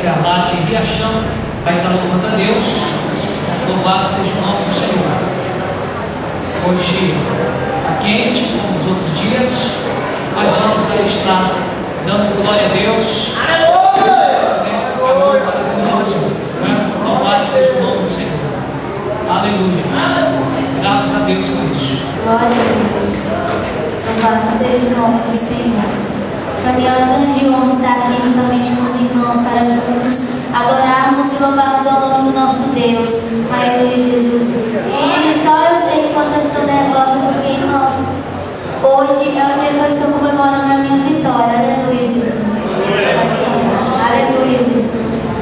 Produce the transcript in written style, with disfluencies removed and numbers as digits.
pastorear lá de Riachão, vai estar louvando a Deus. Louvado seja o nome do Senhor. Hoje está quente, como os outros dias, mas vamos aí estar dando glória a Deus. Nesse calor maravilhoso, né? Louvado seja o nome do Senhor. Aleluia. Graças a Deus por isso. Glória a Deus. Louvado seja o nome do Senhor. Para mim é uma grande honra estar aqui juntamente com os irmãos para juntos adorarmos e louvarmos ao nome do nosso Deus. Aleluia, Jesus. E só eu sei quanto eu estou nervosa, porque, irmãos, hoje é o dia que eu estou comemorando a minha vitória. Aleluia, Jesus. Aleluia, Jesus.